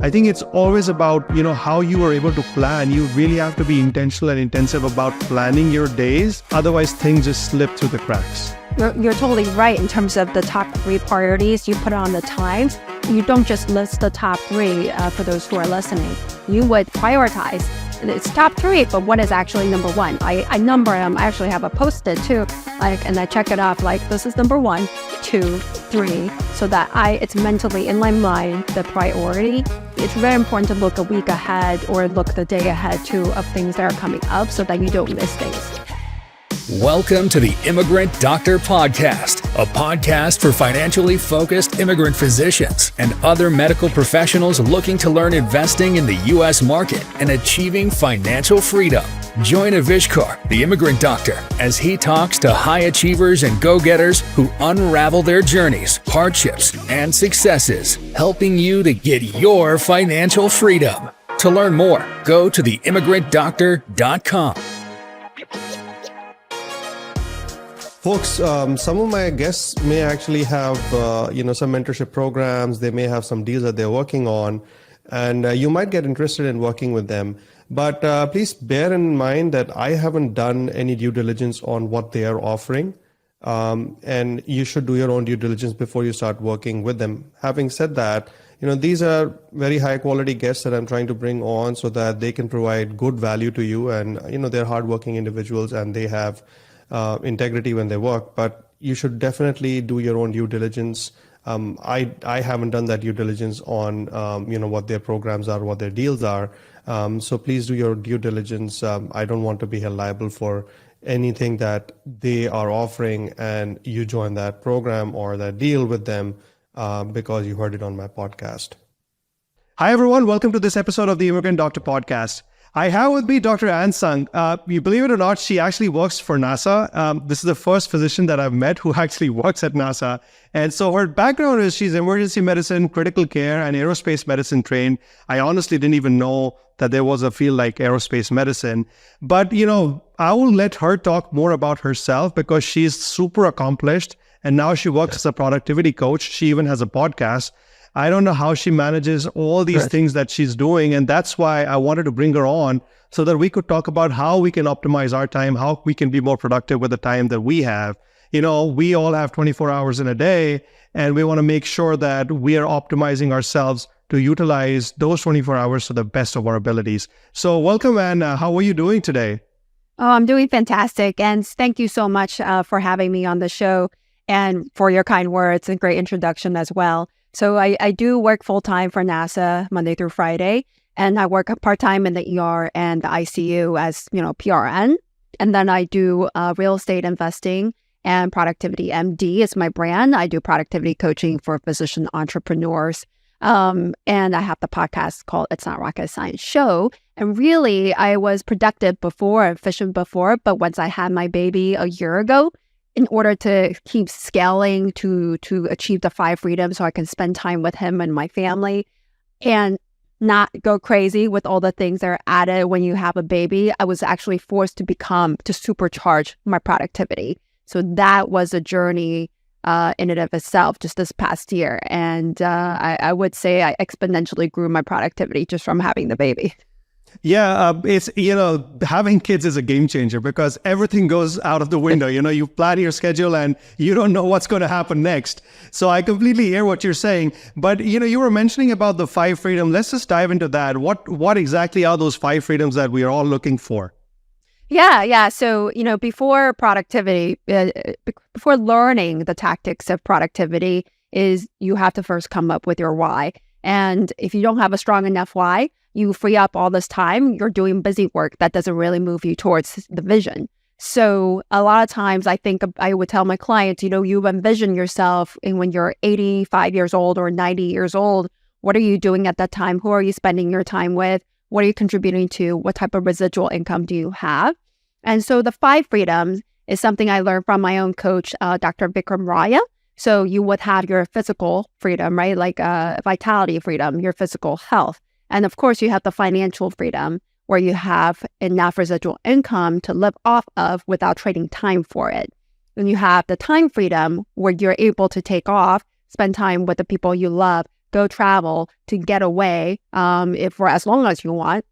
I think it's always about, how you are able to plan. You really have to be intentional and intensive about planning your days. Otherwise, things just slip through the cracks. You're totally right in terms of the top 3 priorities. You put on the times. You don't just list the top 3 for those who are listening. You would prioritize. It's top 3, but what is actually number 1? I number them. I actually have a Post-it too, and I check it off. This is number 1, 2, 3, so that it's mentally in my mind the priority. It's very important to look a week ahead or look the day ahead too of things that are coming up, so that you don't miss things. Welcome to the Immigrant Doctor Podcast, a podcast for financially focused immigrant physicians and other medical professionals looking to learn investing in the U.S. market and achieving financial freedom. Join Avishkar, the Immigrant Doctor, as he talks to high achievers and go-getters who unravel their journeys, hardships, and successes, helping you to get your financial freedom. To learn more, go to theimmigrantdoctor.com. Folks, some of my guests may actually have, some mentorship programs. They may have some deals that they're working on, and you might get interested in working with them. But please bear in mind that I haven't done any due diligence on what they are offering, and you should do your own due diligence before you start working with them. Having said that, these are very high quality guests that I'm trying to bring on so that they can provide good value to you, and they're hardworking individuals and they have integrity when they work, but you should definitely do your own due diligence. I haven't done that due diligence on what their programs are, what their deals are. So please do your due diligence. I don't want to be held liable for anything that they are offering and you join that program or that deal with them because you heard it on my podcast. Hi everyone, welcome to this episode of the Immigrant Doctor Podcast. I have with me Dr. Tsung. You believe it or not, she actually works for NASA. This is the first physician that I've met who actually works at NASA. And so her background is she's emergency medicine, critical care, and aerospace medicine trained. I honestly didn't even know that there was a field like aerospace medicine. But, I will let her talk more about herself because she's super accomplished. And now she works as a productivity coach. She even has a podcast. I don't know how she manages all these things that she's doing. And that's why I wanted to bring her on so that we could talk about how we can optimize our time, how we can be more productive with the time that we have. We all have 24 hours in a day, and we want to make sure that we are optimizing ourselves to utilize those 24 hours to the best of our abilities. So welcome, Anna. How are you doing today? Oh, I'm doing fantastic. And thank you so much for having me on the show and for your kind words and great introduction as well. So I do work full-time for NASA Monday through Friday, and I work part-time in the ER and the ICU as, PRN. And then I do real estate investing and Productivity MD is my brand. I do productivity coaching for physician entrepreneurs. And I have the podcast called It's Not Rocket Science Show. And really, I was productive before, efficient before, but once I had my baby a year ago, in order to keep scaling to achieve the 5 freedoms so I can spend time with him and my family and not go crazy with all the things that are added when you have a baby, I was actually forced to supercharge my productivity. So that was a journey in and of itself just this past year. And I would say I exponentially grew my productivity just from having the baby. Yeah, it's, having kids is a game changer because everything goes out of the window. You plan your schedule and you don't know what's going to happen next. So I completely hear what you're saying. But, you were mentioning about the 5 freedom. Let's just dive into that. What exactly are those 5 freedoms that we are all looking for? Yeah. So, before productivity, before learning the tactics of productivity is you have to first come up with your why. And if you don't have a strong enough why, you free up all this time, you're doing busy work that doesn't really move you towards the vision. So a lot of times I think I would tell my clients, you envision yourself when you're 85 years old or 90 years old, what are you doing at that time? Who are you spending your time with? What are you contributing to? What type of residual income do you have? And so the 5 freedoms is something I learned from my own coach, Dr. Vikram Raya. So you would have your physical freedom, right? Like vitality freedom, your physical health. And of course, you have the financial freedom where you have enough residual income to live off of without trading time for it. And you have the time freedom where you're able to take off, spend time with the people you love, go travel, to get away, if for as long as you want.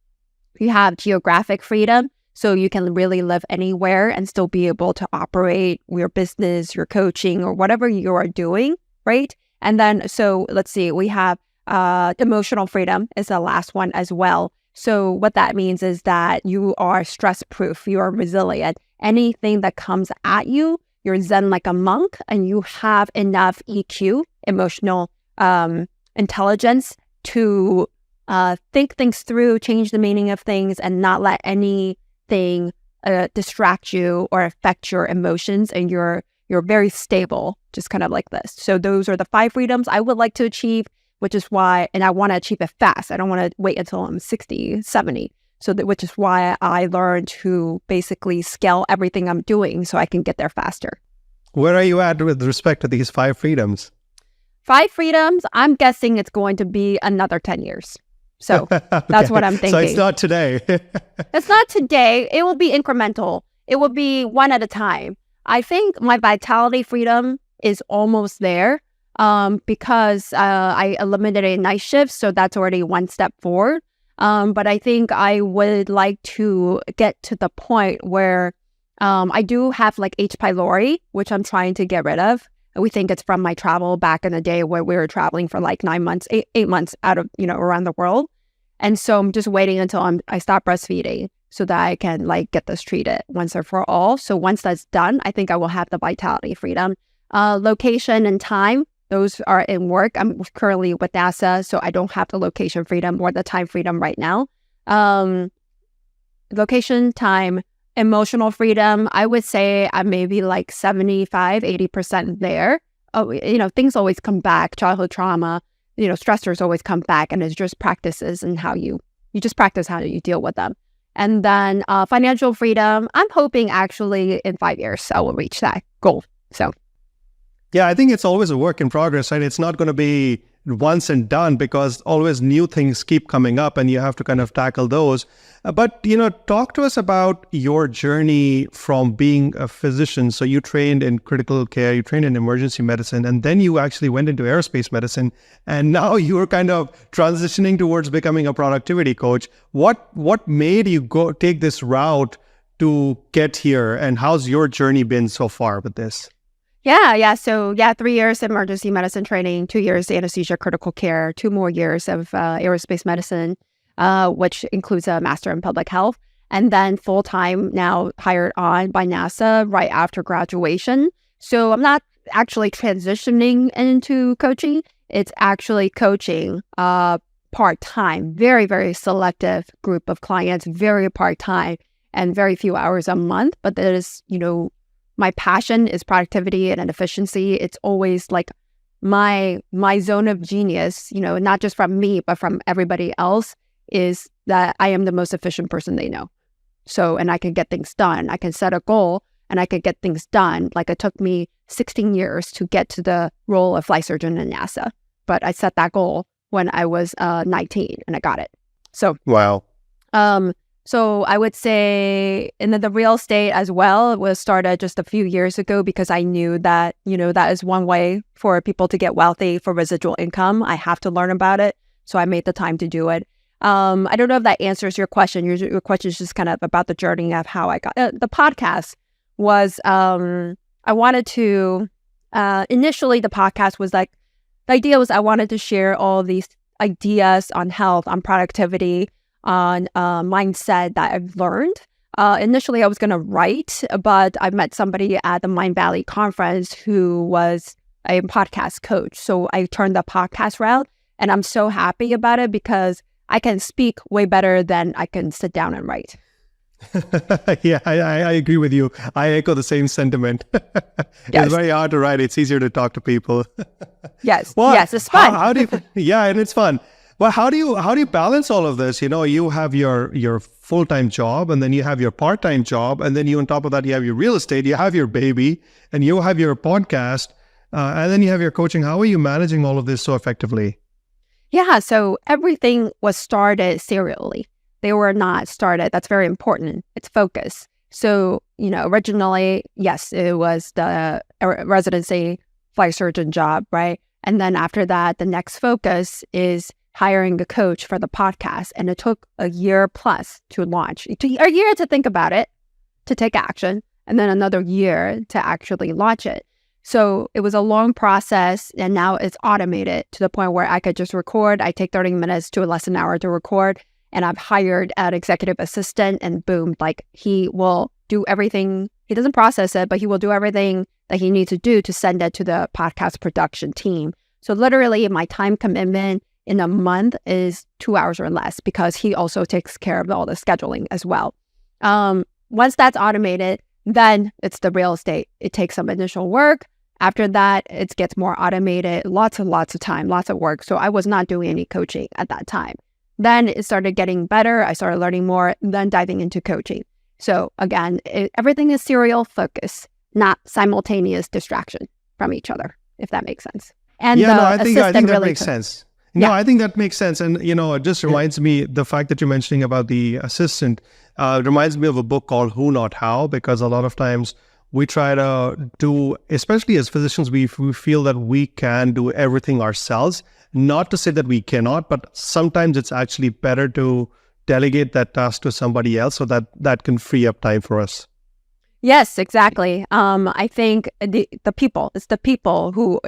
You have geographic freedom, so you can really live anywhere and still be able to operate your business, your coaching, or whatever you are doing, right? And then, so let's see, we have emotional freedom is the last one as well. So what that means is that you are stress-proof, you are resilient. Anything that comes at you, you're zen like a monk, and you have enough EQ, emotional intelligence, to think things through, change the meaning of things, and not let anything distract you or affect your emotions. And you're very stable, just kind of like this. So those are the 5 freedoms I would like to achieve, which is why, and I want to achieve it fast. I don't want to wait until I'm 60, 70. So which is why I learned to basically scale everything I'm doing so I can get there faster. Where are you at with respect to these 5 freedoms? 5 freedoms, I'm guessing it's going to be another 10 years. So Okay. That's what I'm thinking. So it's not today. It's not today. It will be incremental. It will be one at a time. I think my vitality freedom is almost there because I eliminated night shifts. So that's already one step forward. But I think I would like to get to the point where I do have like H. pylori, which I'm trying to get rid of. We think it's from my travel back in the day where we were traveling for like 9 months, 8 months out of, around the world. And so I'm just waiting until I stop breastfeeding so that I can like get this treated once and for all. So once that's done, I think I will have the vitality freedom. Location and time, those are in work. I'm currently with NASA, so I don't have the location freedom or the time freedom right now. Location, time, emotional freedom, I would say I'm maybe like 75, 80% there. Things always come back, childhood trauma, stressors always come back, and it's just practices and how you just practice how you deal with them. And then financial freedom, I'm hoping actually in 5 years I will reach that goal. So yeah, I think it's always a work in progress, right? It's not going to be once and done because always new things keep coming up and you have to kind of tackle those. But, talk to us about your journey from being a physician. So you trained in critical care, you trained in emergency medicine, and then you actually went into aerospace medicine. And now you're kind of transitioning towards becoming a productivity coach. What made you take this route to get here? And how's your journey been so far with this? Yeah. So 3 years emergency medicine training, 2 years anesthesia critical care, 2 more years of aerospace medicine, which includes a master in public health, and then full-time now hired on by NASA right after graduation. So I'm not actually transitioning into coaching. It's actually coaching part-time, very, very selective group of clients, very part-time and very few hours a month. But that is, my passion is productivity and efficiency. It's always like my zone of genius, not just from me, but from everybody else, is that I am the most efficient person they know. So, and I can get things done. I can set a goal and I can get things done. Like it took me 16 years to get to the role of flight surgeon in NASA. But I set that goal when I was 19 and I got it. So, wow. So I would say, and then the real estate as well was started just a few years ago because I knew that, that is one way for people to get wealthy for residual income. I have to learn about it. So I made the time to do it. I don't know if that answers your question. Your question is just kind of about the journey of how I got the podcast was, I wanted to, initially the podcast was like, the idea was I wanted to share all these ideas on health, on productivity, on mindset that I've learned. Initially, I was going to write, but I met somebody at the Mind Valley conference who was a podcast coach. So I turned the podcast route, and I'm so happy about it because I can speak way better than I can sit down and write. Yeah, I agree with you. I echo the same sentiment. Yes. It's very hard to write. It's easier to talk to people. Yes. Well, yes, it's fun. How do you, yeah, and it's fun. Well, how do you balance all of this? You have your full-time job, and then you have your part-time job, and then you on top of that you have your real estate, you have your baby, and you have your podcast, and then you have your coaching. How are you managing all of this so effectively? Yeah, so everything was started serially. They were not started. That's very important. It's focus. So, originally, yes, it was the residency flight surgeon job, right? And then after that, the next focus is hiring a coach for the podcast. And it took a year plus to launch. It took a year to think about it, to take action, and then another year to actually launch it. So it was a long process, and now it's automated to the point where I could just record. I take 30 minutes to less than an hour to record, and I've hired an executive assistant, and boom, like he will do everything. He doesn't process it, but he will do everything that he needs to do to send it to the podcast production team. So literally my time commitment in a month is 2 hours or less, because he also takes care of all the scheduling as well. Once that's automated, then it's the real estate. It takes some initial work. After that, it gets more automated, lots of time, lots of work. So I was not doing any coaching at that time. Then it started getting better. I started learning more, then diving into coaching. So again, everything is serial focus, not simultaneous distraction from each other, if that makes sense. And I think that makes sense. No, I think that makes sense. And, it just reminds me, the fact that you're mentioning about the assistant reminds me of a book called Who Not How, because a lot of times we try to do, especially as physicians, we feel that we can do everything ourselves. Not to say that we cannot, but sometimes it's actually better to delegate that task to somebody else so that can free up time for us. Yes, exactly. I think it's the people who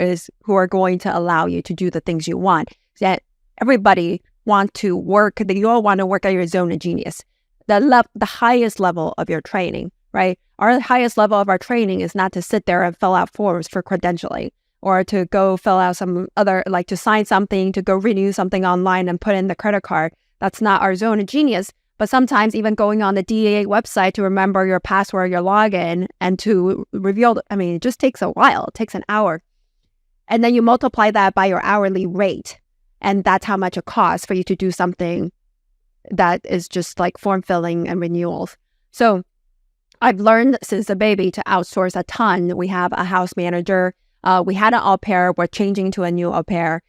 are going to allow you to do the things you want. That everybody want to work. You all want to work at your zone of genius. The highest level of your training, right? Our highest level of our training is not to sit there and fill out forms for credentialing, or to go fill out some other, like to sign something, to go renew something online and put in the credit card. That's not our zone of genius. But sometimes even going on the DEA website to remember your password, your login, and to reveal, it just takes a while. It takes an hour. And then you multiply that by your hourly rate. And that's how much it costs for you to do something that is just like form filling and renewals. So I've learned since a baby to outsource a ton. We have a house manager. We had an au pair. We're changing to a new au pair.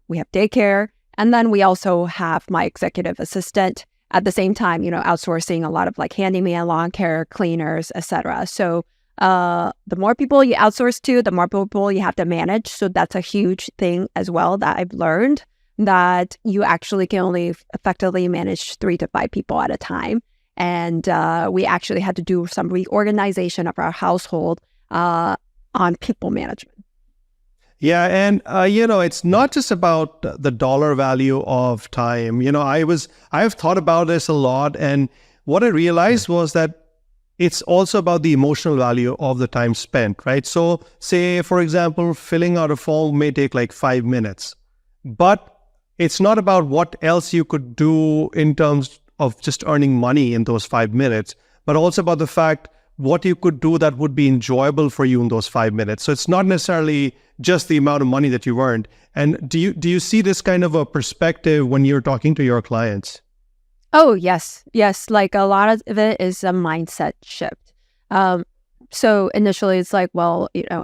We have daycare. And then we also have my executive assistant. At the same time, outsourcing a lot of like handyman, lawn care, cleaners, etc. So the more people you outsource to, the more people you have to manage. So that's a huge thing as well that I've learned, that you actually can only effectively manage 3 to 5 people at a time. And we actually had to do some reorganization of our household on people management. Yeah, and it's not just about the dollar value of time. I've thought about this a lot, and what I realized was that it's also about the emotional value of the time spent, right? So say, for example, filling out a form may take like 5 minutes, but it's not about what else you could do in terms of just earning money in those 5 minutes, but also about the fact what you could do that would be enjoyable for you in those 5 minutes. So it's not necessarily just the amount of money that you've earned. And do you see this kind of a perspective when you're talking to your clients? Oh, yes. Like a lot of it is a mindset shift. So initially it's like,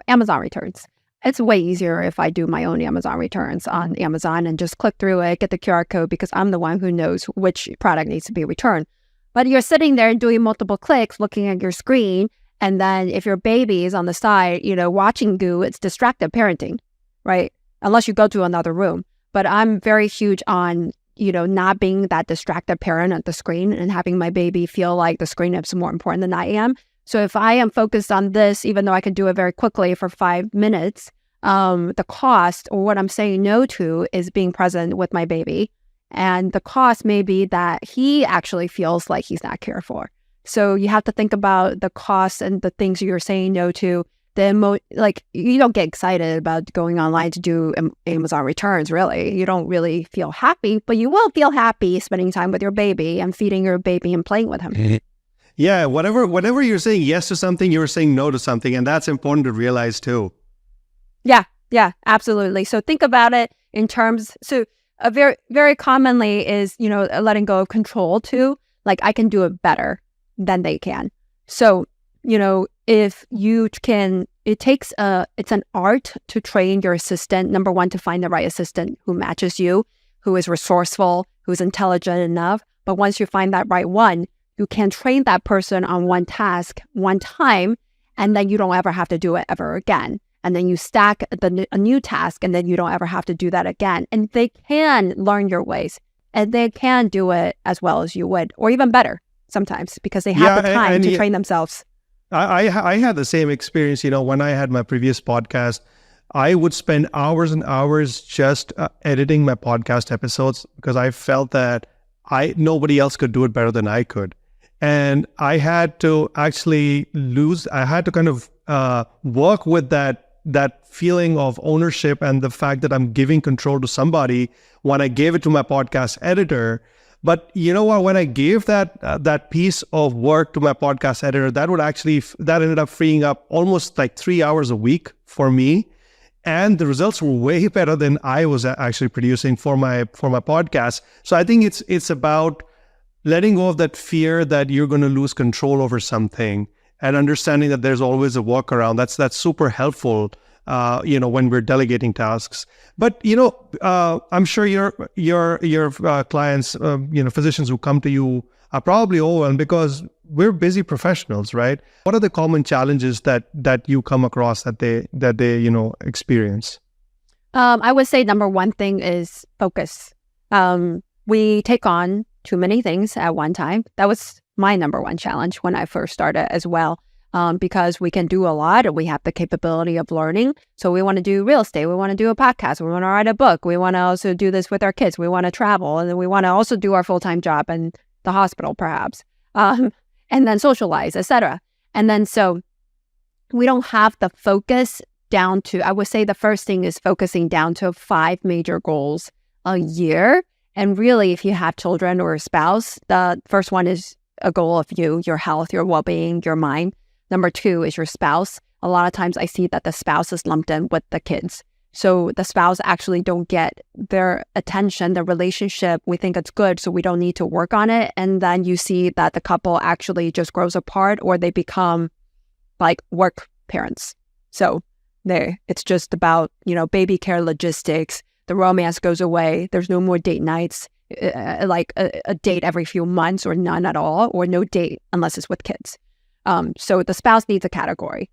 Amazon returns. It's way easier if I do my own Amazon returns on Amazon and just click through it, get the QR code, because I'm the one who knows which product needs to be returned. But you're sitting there doing multiple clicks, looking at your screen. And then if your baby is on the side, watching you, it's distracted parenting, right? Unless you go to another room. But I'm very huge on, not being that distracted parent at the screen and having my baby feel like the screen is more important than I am. So if I am focused on this, even though I can do it very quickly for 5 minutes, the cost, or what I'm saying no to, is being present with my baby. And the cost may be that he actually feels like he's not cared for. So you have to think about the costs and the things you're saying no to. You don't get excited about going online to do Amazon returns, really. You don't really feel happy, but you will feel happy spending time with your baby and feeding your baby and playing with him. Yeah, whenever you're saying yes to something, you're saying no to something. And that's important to realize too. Yeah, absolutely. So think about it in terms, very, very commonly is, letting go of control too. Like, I can do it better than they can. So, if you can, it's an art to train your assistant. Number one, to find the right assistant who matches you, who is resourceful, who's intelligent enough. But once you find that right one, you can train that person on one task, one time, and then you don't ever have to do it ever again. and then you stack a new task, and then you don't ever have to do that again. And they can learn your ways, and they can do it as well as you would, or even better sometimes, because they have the time to train themselves. I had the same experience, when I had my previous podcast. I would spend hours and hours just editing my podcast episodes because I felt that nobody else could do it better than I could. And I had to actually kind of work with that feeling of ownership and the fact that I'm giving control to somebody when I gave it to my podcast editor. But you know what? When I gave that piece of work to my podcast editor, that ended up freeing up almost like 3 hours a week for me. And the results were way better than I was actually producing for my podcast. So I think it's about letting go of that fear that you're going to lose control over something, and understanding that there's always a workaround. That's super helpful, when we're delegating tasks. But I'm sure your clients, physicians who come to you are probably overwhelmed because we're busy professionals, right? What are the common challenges that you come across that they experience? I would say number one thing is focus. We take on too many things at one time. That was my number one challenge when I first started as well, because we can do a lot and we have the capability of learning. So we want to do real estate. We want to do a podcast. We want to write a book. We want to also do this with our kids. We want to travel. And then we want to also do our full-time job in the hospital, perhaps. And then socialize, etc. And then so we don't have the focus down to, I would say the first thing is focusing down to 5 major goals a year. And really, if you have children or a spouse, the first one is a goal of you, your health, your well-being, your mind. Number 2 is your spouse. A lot of times I see that the spouse is lumped in with the kids. So the spouse actually don't get their attention, the relationship. We think it's good, so we don't need to work on it. And then you see that the couple actually just grows apart, or they become like work parents. So it's just about, baby care logistics. The romance goes away. There's no more date nights, like a date every few months, or none at all, or no date unless it's with kids. So the spouse needs a category.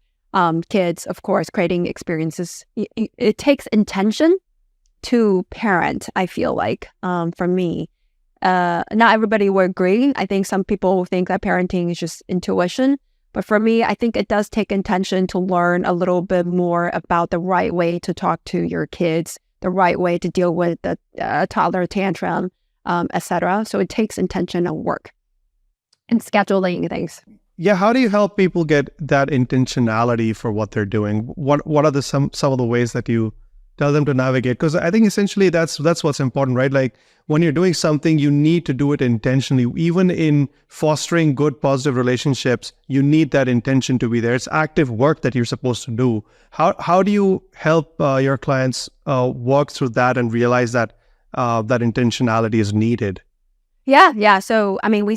Kids, of course, creating experiences. It takes intention to parent, I feel like, for me. Not everybody will agree. I think some people think that parenting is just intuition. But for me, I think it does take intention to learn a little bit more about the right way to talk to your kids, the right way to deal with the toddler tantrum, etc. So it takes intention and work and scheduling things. Yeah, how do you help people get that intentionality for what they're doing? What are some of the ways that you tell them to navigate? Because I think essentially that's what's important, right? Like when you're doing something, you need to do it intentionally. Even in fostering good, positive relationships, you need that intention to be there. It's active work that you're supposed to do. How do you help your clients work through that and realize that that intentionality is needed? Yeah. So, we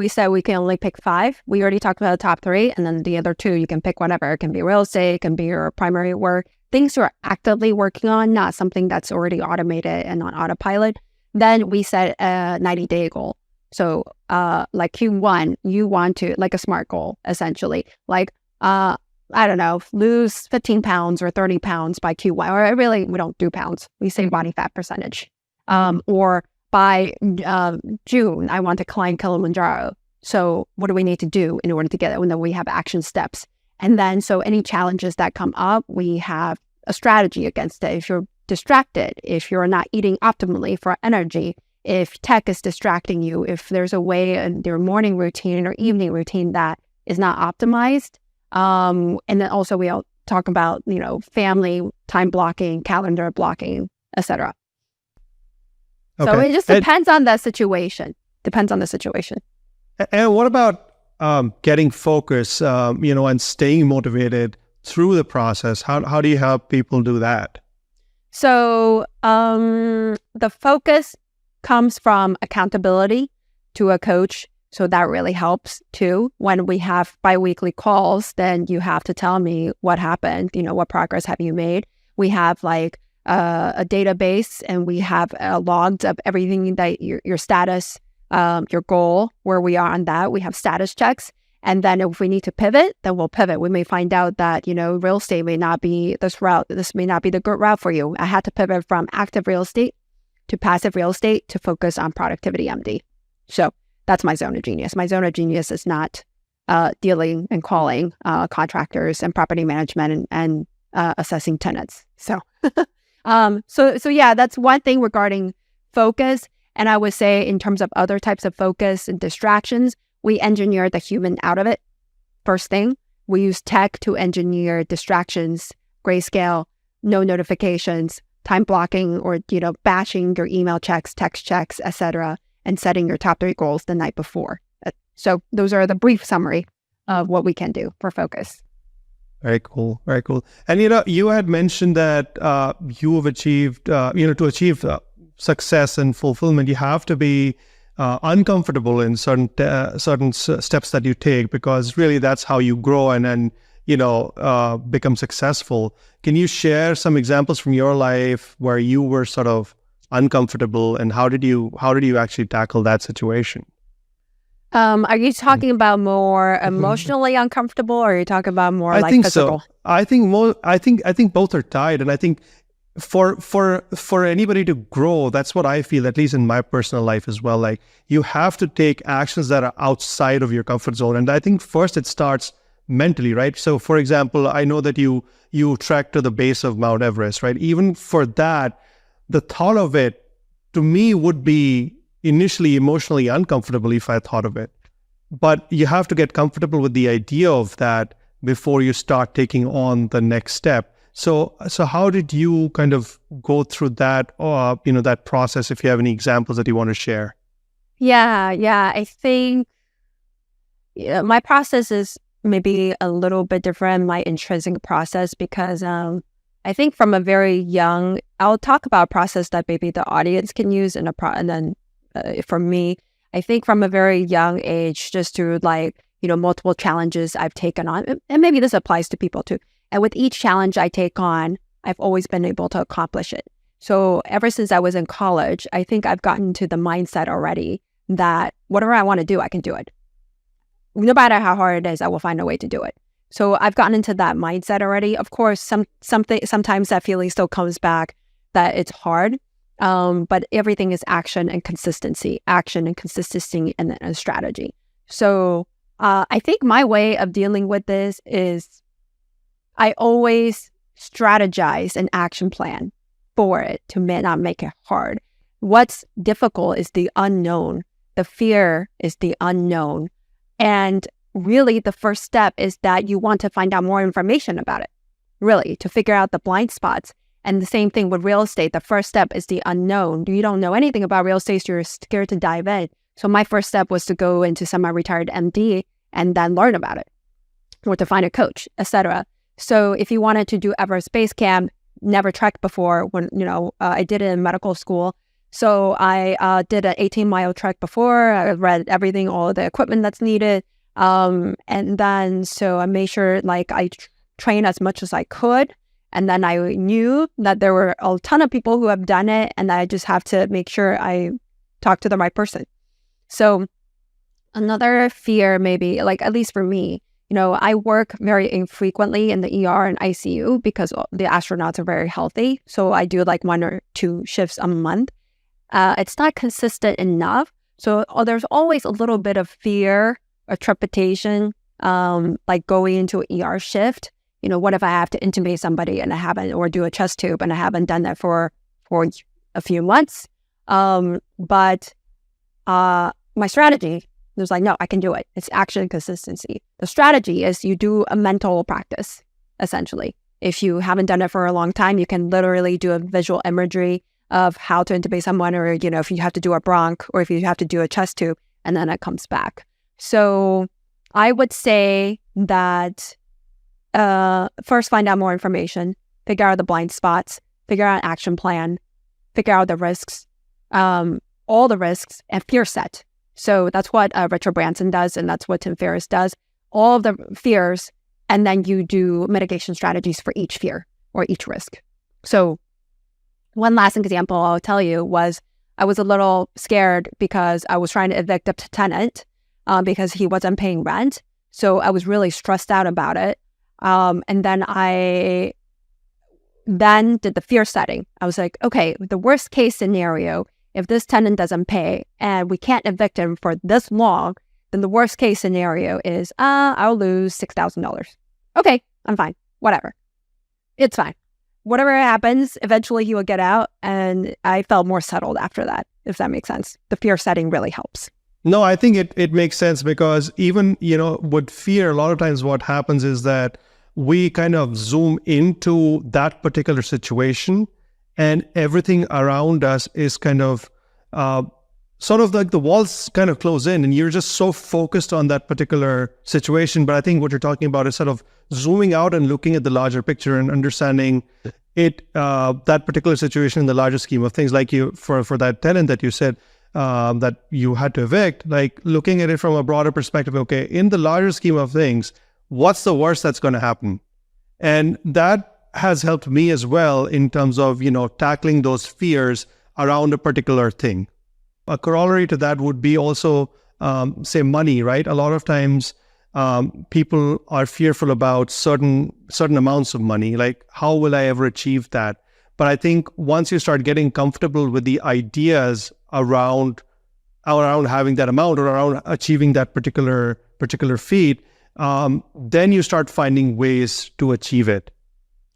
said we can only pick 5. We already talked about the top 3, and then the other 2, you can pick whatever. It can be real estate, it can be your primary work, things you're actively working on, not something that's already automated and on autopilot. Then we set a 90-day goal. So, like Q1, you want to, like a SMART goal, essentially, like, I don't know, lose 15 pounds or 30 pounds by Q1, or really, we don't do pounds. We say body fat percentage, or by June, I want to climb Kilimanjaro. So what do we need to do in order to get it? And then we have action steps. And then, so any challenges that come up, we have a strategy against it. If you're distracted, if you're not eating optimally for energy, if tech is distracting you, if there's a way in your morning routine or evening routine that is not optimized. And then also we all talk about, family, time blocking, calendar blocking, etc. Okay. So it just depends on the situation. And what about getting focus, and staying motivated through the process? How do you help people do that? So the focus comes from accountability to a coach. So that really helps too. When we have biweekly calls, then you have to tell me what happened, what progress have you made? We have like a database, and we have logs of everything that your status, your goal, where we are on that. We have status checks. And then if we need to pivot, then we'll pivot. We may find out that, real estate may not be this route. This may not be the good route for you. I had to pivot from active real estate to passive real estate to focus on productivity MD. So that's my zone of genius. My zone of genius is not dealing and calling contractors and property management and assessing tenants. So, so yeah, that's one thing regarding focus. And I would say in terms of other types of focus and distractions, we engineer the human out of it. First thing, we use tech to engineer distractions, grayscale, no notifications, time blocking, or, batching your email checks, text checks, etc., and setting your top 3 goals the night before. So those are the brief summary of what we can do for focus. Very cool. Very cool. And, you had mentioned that you have achieved, to achieve success and fulfillment, you have to be uncomfortable in certain steps that you take, because really that's how you grow and become successful. Can you share some examples from your life where you were sort of uncomfortable, and how did you actually tackle that situation? Are you talking about more emotionally uncomfortable, or are you talking about more like physical? So. I think both are tied, and I think for anybody to grow, that's what I feel, at least in my personal life as well. Like, you have to take actions that are outside of your comfort zone, and I think first it starts mentally, right? So, for example, I know that you trek to the base of Mount Everest, right? Even for that, the thought of it to me would be initially emotionally uncomfortable if I thought of it. But you have to get comfortable with the idea of that before you start taking on the next step. So how did you kind of go through that, that process? If you have any examples that you want to share. Yeah. I think my process is maybe a little bit different, my intrinsic process, because I think from a very young, I'll talk about a process that maybe the audience can use and then for me, I think from a very young age, just through multiple challenges I've taken on, and maybe this applies to people too. And with each challenge I take on, I've always been able to accomplish it. So ever since I was in college, I think I've gotten to the mindset already that whatever I want to do, I can do it. No matter how hard it is, I will find a way to do it. So I've gotten into that mindset already. Of course, sometimes that feeling still comes back that it's hard, but everything is action and consistency, and a strategy. So I think my way of dealing with this is I always strategize an action plan for it to not make it hard. What's difficult is the unknown. The fear is the unknown. And really, the first step is that you want to find out more information about it, really, to figure out the blind spots. And the same thing with real estate. The first step is the unknown. You don't know anything about real estate, so you're scared to dive in. So my first step was to go into semi-retired MD and then learn about it, or to find a coach, etc. So if you wanted to do Everest Base Camp, never trekked before, when I did it in medical school. So I did an 18-mile trek before. I read everything, all of the equipment that's needed. And then so I made sure I trained as much as I could. And then I knew that there were a ton of people who have done it, and I just have to make sure I talk to the right person. So another fear, maybe, at least for me, I work very infrequently in the ER and ICU because the astronauts are very healthy. So I do 1 or 2 shifts a month. It's not consistent enough. So there's always a little bit of fear or trepidation, going into an ER shift. What if I have to intubate somebody and I haven't, or do a chest tube and I haven't done that for a few months? But my strategy was no, I can do it. It's action and consistency. The strategy is you do a mental practice, essentially. If you haven't done it for a long time, you can literally do a visual imagery of how to intubate someone, or, if you have to do a bronch, or if you have to do a chest tube, and then it comes back. So I would say that first, find out more information, figure out the blind spots, figure out an action plan, figure out the risks, all the risks, and fear set. So that's what Richard Branson does, and that's what Tim Ferriss does. All of the fears, and then you do mitigation strategies for each fear or each risk. So one last example I'll tell you was I was a little scared because I was trying to evict a tenant because he wasn't paying rent. So I was really stressed out about it. And then I then did the fear setting. I was like, okay, the worst case scenario, if this tenant doesn't pay and we can't evict him for this long, then the worst case scenario is, I'll lose $6,000. Okay, I'm fine. Whatever. It's fine. Whatever happens, eventually he will get out. And I felt more settled after that, if that makes sense. The fear setting really helps. No, I think it makes sense because even, with fear, a lot of times what happens is that we kind of zoom into that particular situation and everything around us is kind of sort of like the walls kind of close in and you're just so focused on that particular situation. But I think what you're talking about is sort of zooming out and looking at the larger picture and understanding that particular situation in the larger scheme of things. Like for that tenant that you said, that you had to evict, like looking at it from a broader perspective, okay, in the larger scheme of things, what's the worst that's going to happen? And that has helped me as well in terms of, tackling those fears around a particular thing. A corollary to that would be also, say, money, right? A lot of times people are fearful about certain amounts of money, like how will I ever achieve that? But I think once you start getting comfortable with the ideas around having that amount or around achieving that particular feat, then you start finding ways to achieve it.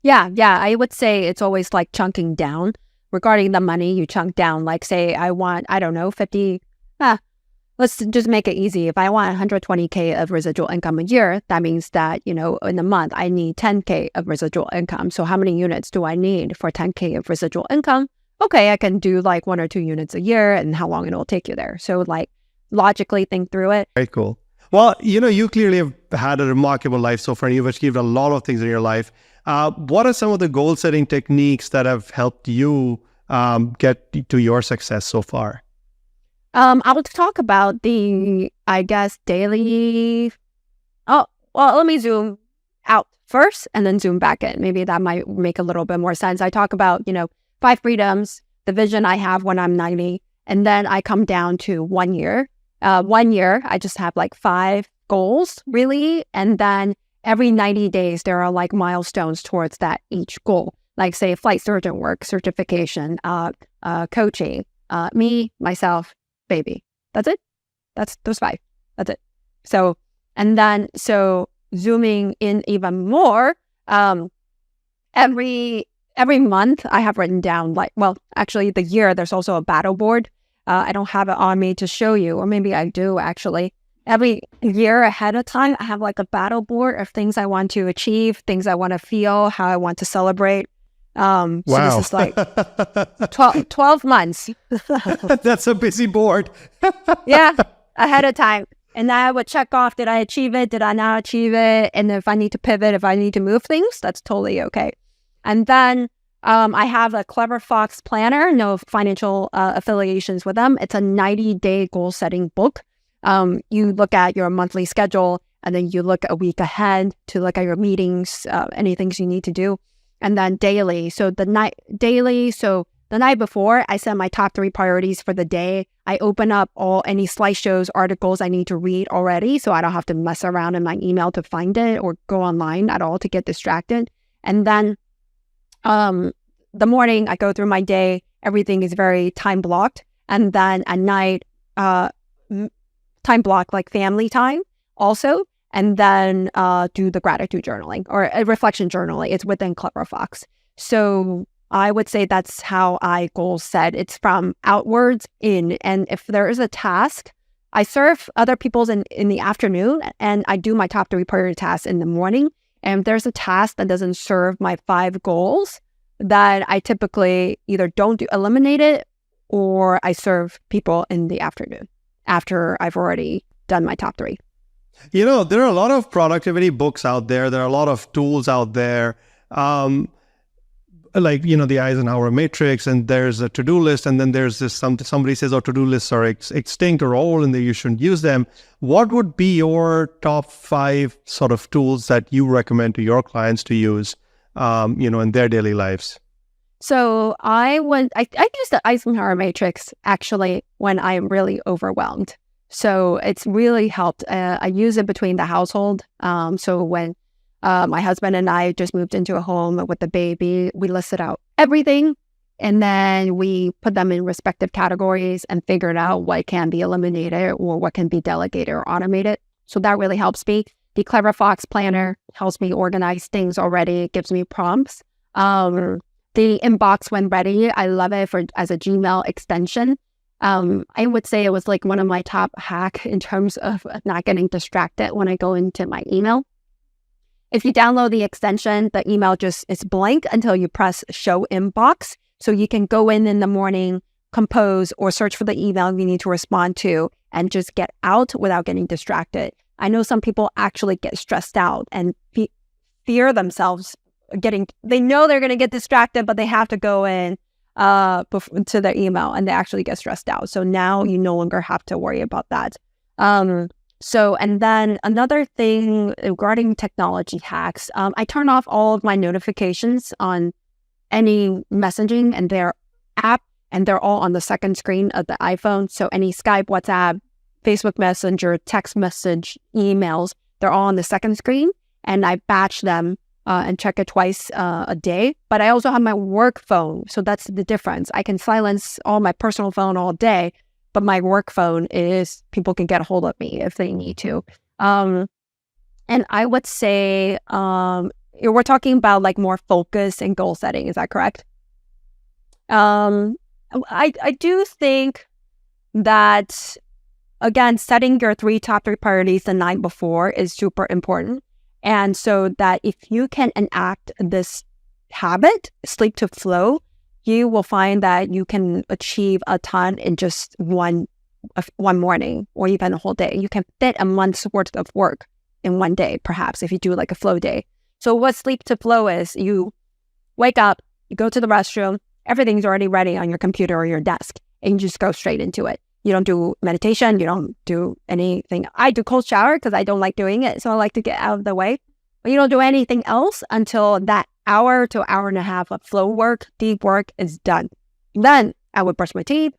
Yeah. I would say it's always like chunking down. Regarding the money, you chunk down. Like say I want, I don't know, 50, let's just make it easy. If I want 120K of residual income a year, that means that, in a month, I need 10K of residual income. So how many units do I need for 10K of residual income? Okay, I can do like 1 or 2 units a year and how long it will take you there. So like logically think through it. Very cool. Well, you clearly have had a remarkable life so far and you've achieved a lot of things in your life. What are some of the goal setting techniques that have helped you get to your success so far? I would talk about the, I guess, daily. Oh, well, let me zoom out first and then zoom back in. Maybe that might make a little bit more sense. I talk about, 5 freedoms, the vision I have when I'm 90, and then I come down to 1 year. 1 year, I just have like 5 goals, really. And then every 90 days, there are like milestones towards that each goal. Like say flight surgeon work, certification, coaching, me, myself, baby. That's it. That's those 5. That's it. So zooming in even more, every month I have written down actually the year, there's also a battle board. I don't have it on me to show you, or maybe I do actually. Every year ahead of time, I have like a battle board of things I want to achieve, things I want to feel, how I want to celebrate. Wow. So this is like 12 months. That's a busy board. Yeah, ahead of time. And I would check off, did I achieve it? Did I not achieve it? And if I need to pivot, if I need to move things, that's totally okay. And then I have a Clever Fox planner, no financial affiliations with them. It's a 90-day goal setting book. You look at your monthly schedule and then you look a week ahead to look at your meetings, any things you need to do. And then daily. So the night before, I set my top 3 priorities for the day. I open up any slideshows, articles I need to read already, so I don't have to mess around in my email to find it or go online at all to get distracted. And then the morning, I go through my day. Everything is very time blocked. And then at night, time block like family time also. And then do the gratitude journaling or reflection journaling. It's within Clever Fox. So I would say that's how I goal set. It's from outwards in. And if there is a task, I serve other people's in the afternoon and I do my top 3 priority tasks in the morning. And if there's a task that doesn't serve my 5 goals, that I typically either don't eliminate it or I serve people in the afternoon after I've already done my top 3. There are a lot of productivity books out there. There are a lot of tools out there. Like, the Eisenhower matrix, and there's a to-do list. And then there's this, somebody says, to-do lists are extinct or old and that you shouldn't use them. What would be your top 5 sort of tools that you recommend to your clients to use, in their daily lives? So I use the Eisenhower matrix actually when I'm really overwhelmed. So it's really helped. I use it between the household. So when my husband and I just moved into a home with the baby, we listed out everything, and then we put them in respective categories and figured out what can be eliminated or what can be delegated or automated. So that really helps me. The Clever Fox Planner helps me organize things already. It gives me prompts. The inbox when ready, I love it as a Gmail extension. I would say it was like one of my top hack in terms of not getting distracted when I go into my email. If you download the extension, the email just is blank until you press show inbox. So you can go in the morning, compose or search for the email you need to respond to and just get out without getting distracted. I know some people actually get stressed out and fear themselves they know they're going to get distracted, but they have to go in to their email and they actually get stressed out. So now you no longer have to worry about that. And then another thing regarding technology hacks, I turn off all of my notifications on any messaging and their app, and they're all on the second screen of the iPhone. So any Skype, WhatsApp, Facebook Messenger, text message, emails, they're all on the second screen, and I batch them and check it twice a day. But I also have my work phone. So that's the difference. I can silence all my personal phone all day, but my work phone is people can get a hold of me if they need to. And I would say we're talking about like more focus and goal setting. Is that correct? I do think that, again, setting your top three priorities the night before is super important. And so that if you can enact this habit, sleep to flow, you will find that you can achieve a ton in just one morning or even a whole day. You can fit a month's worth of work in one day, perhaps, if you do like a flow day. So what sleep to flow is, you wake up, you go to the restroom, everything's already ready on your computer or your desk, and you just go straight into it. You don't do meditation. You don't do anything. I do cold shower because I don't like doing it. So I like to get out of the way. But you don't do anything else until that hour to hour and a half of flow work, deep work is done. Then I would brush my teeth.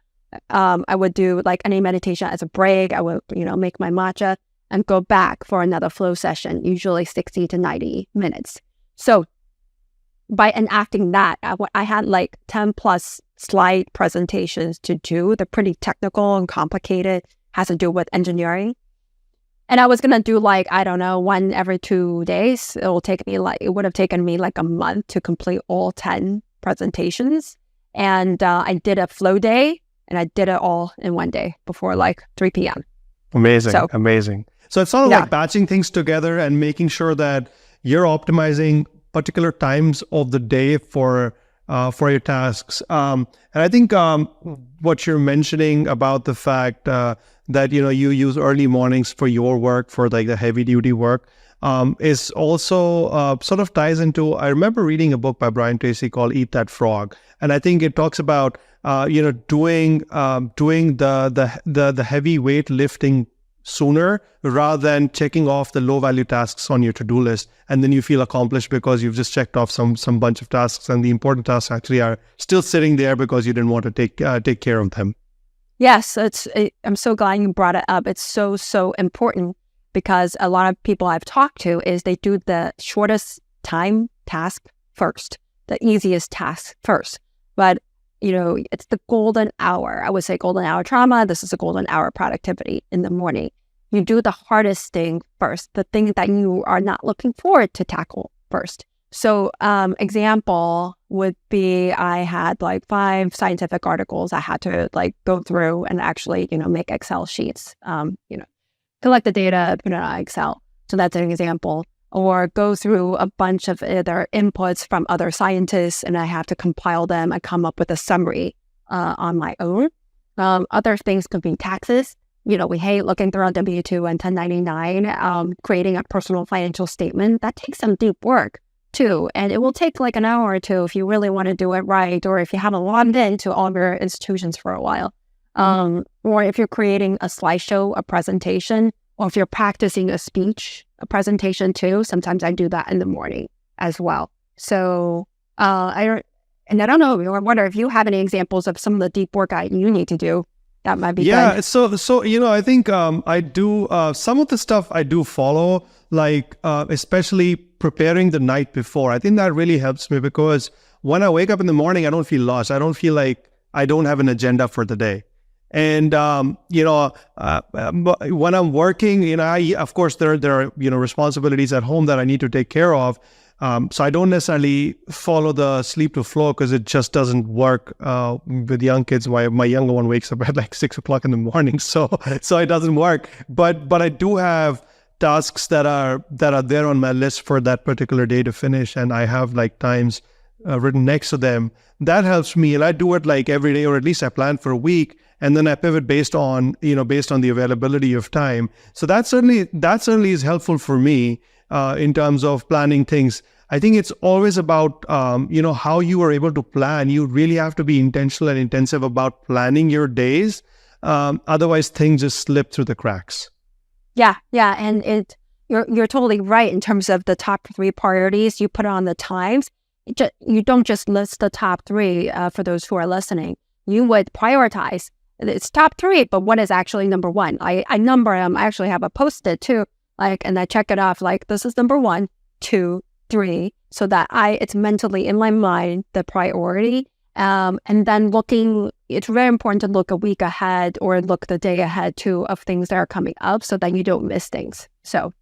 I would do like any meditation as a break. I would, make my matcha and go back for another flow session, usually 60 to 90 minutes. So by enacting that, I had like 10 plus slide presentations to do. They're pretty technical and complicated, has to do with engineering. And I was going to do like, I don't know, one every 2 days. It would have taken me like a month to complete all 10 presentations. And I did a flow day and I did it all in one day before like 3 p.m. Amazing. So it's sort of like batching things together and making sure that you're optimizing particular times of the day for your tasks. And I think what you're mentioning about the fact that you use early mornings for your work, for like the heavy duty work, is also sort of ties into. I remember reading a book by Brian Tracy called "Eat That Frog," and I think it talks about doing the heavy weight lifting sooner rather than checking off the low value tasks on your to-do list, and then you feel accomplished because you've just checked off some bunch of tasks, and the important tasks actually are still sitting there because you didn't want to take care of them. Yes, I'm so glad you brought it up. It's so important, because a lot of people I've talked to is they do the shortest time task first, the easiest task first. But it's the golden hour. I would say golden hour trauma. This is a golden hour productivity in the morning. You do the hardest thing first, the thing that you are not looking forward to tackle first. So example would be, I had like 5 scientific articles I had to like go through and actually, make Excel sheets, collect the data, put it on Excel. So that's an example. Or go through a bunch of other inputs from other scientists, and I have to compile them and come up with a summary on my own. Other things could be taxes. We hate looking through a W-2 and 1099, creating a personal financial statement. That takes some deep work too. And it will take like an hour or two if you really want to do it right, or if you haven't logged into all of your institutions for a while. Or if you're creating a slideshow, a presentation, or if you're practicing a speech, a presentation too. Sometimes I do that in the morning as well. So I don't know, I wonder if you have any examples of some of the deep work you need to do that might be Yeah. good. So I think I do some of the stuff I do follow, like especially preparing the night before. I think that really helps me because when I wake up in the morning, I don't feel lost. I don't feel like I don't have an agenda for the day. And when I'm working, of course there are responsibilities at home that I need to take care of. So I don't necessarily follow the sleep to flow because it just doesn't work with young kids. My younger one wakes up at like 6 o'clock in the morning, so it doesn't work. But I do have tasks that are there on my list for that particular day to finish, and I have like times written next to them. That helps me, and I do it like every day, or at least I plan for a week, and then I pivot based on the availability of time. So that certainly is helpful for me in terms of planning things. I think it's always about how you are able to plan. You really have to be intentional and intensive about planning your days. Otherwise, things just slip through the cracks. Yeah, and you're totally right in terms of the top 3 priorities. You put on the times. You don't just list the top 3 for those who are listening. You would prioritize. It's top 3, but what is actually number 1? I number them. I actually have a Post-it too, and I check it off. Like, this is number 1, 2, 3, so that it's mentally in my mind the priority. And then it's very important to look a week ahead or look the day ahead too of things that are coming up, so that you don't miss things. So.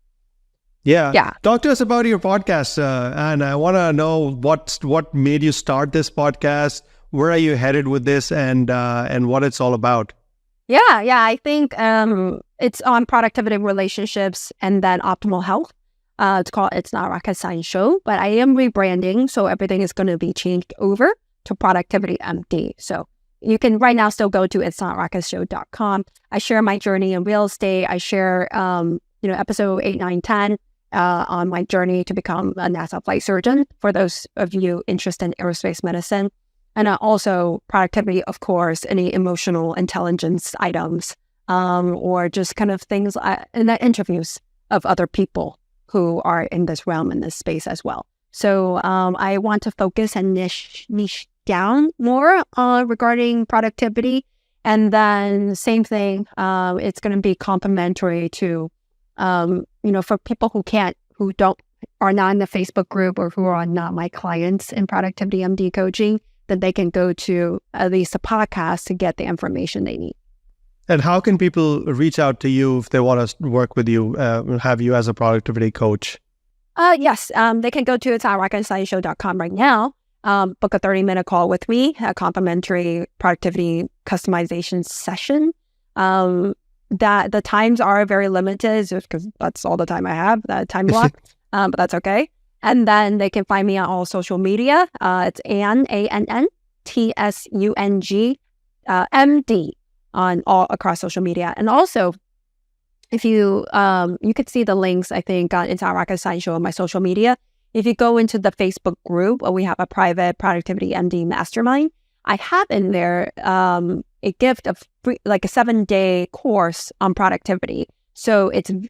Yeah. Talk to us about your podcast, and I want to know what made you start this podcast. Where are you headed with this, and what it's all about? Yeah. I think it's on productivity, relationships, and then optimal health. It's called It's Not Rocket Science Show, but I am rebranding, so everything is going to be changed over to Productivity MD. So you can right now still go to itsnotrocketshow.com. I share my journey in real estate. I share episode 8, 9, 10. On my journey to become a NASA flight surgeon, for those of you interested in aerospace medicine. And also productivity, of course, any emotional intelligence items, or just kind of things in the interviews of other people who are in this realm, in this space as well. So I want to focus and niche down more regarding productivity. And then same thing, it's going to be complementary to for people who are not in the Facebook group or who are not my clients in Productivity MD coaching, then they can go to at least a podcast to get the information they need. And how can people reach out to you if they want to work with you, have you as a productivity coach? Yes, they can go to itsnotrocketscienceshow.com right now, book a 30-minute call with me, a complimentary productivity customization session. That the times are very limited because that's all the time I have, that time block, but that's okay. And then they can find me on all social media. It's ANNTSUNG MD on all across social media. And also, if you could see the links, I think, on Inside Rocket Science Show on my social media. If you go into the Facebook group, we have a private Productivity MD mastermind. I have in there a gift of free, like a 7-day course on productivity. So it's a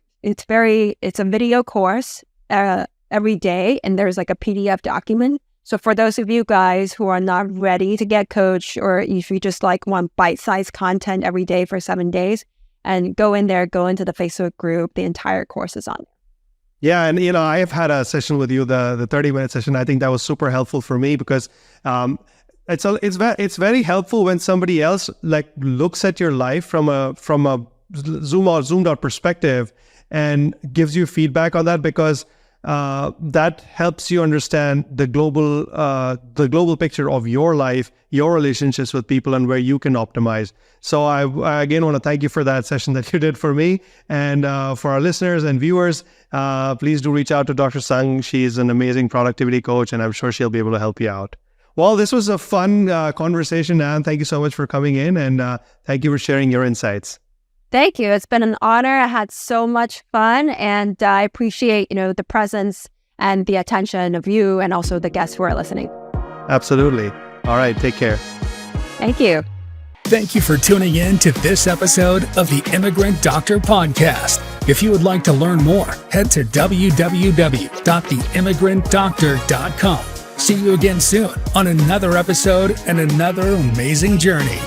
video course every day, and there's like a PDF document. So for those of you guys who are not ready to get coached, or if you just want bite-sized content every day for 7 days, and go into the Facebook group, the entire course is on there. Yeah, and I have had a session with you, the 30-minute session. I think that was super helpful for me because it's very helpful when somebody else looks at your life from a zoomed out perspective and gives you feedback on that, because that helps you understand the global picture of your life, your relationships with people, and where you can optimize. So I again want to thank you for that session that you did for me, and for our listeners and viewers, please do reach out to Dr. Tsung. She's an amazing productivity coach, and I'm sure she'll be able to help you out. Well, this was a fun conversation, Anne. Thank you so much for coming in, and thank you for sharing your insights. Thank you. It's been an honor. I had so much fun, and I appreciate, the presence and the attention of you and also the guests who are listening. Absolutely. All right. Take care. Thank you. Thank you for tuning in to this episode of the Immigrant Doctor Podcast. If you would like to learn more, head to www.theimmigrantdoctor.com. See you again soon on another episode and another amazing journey.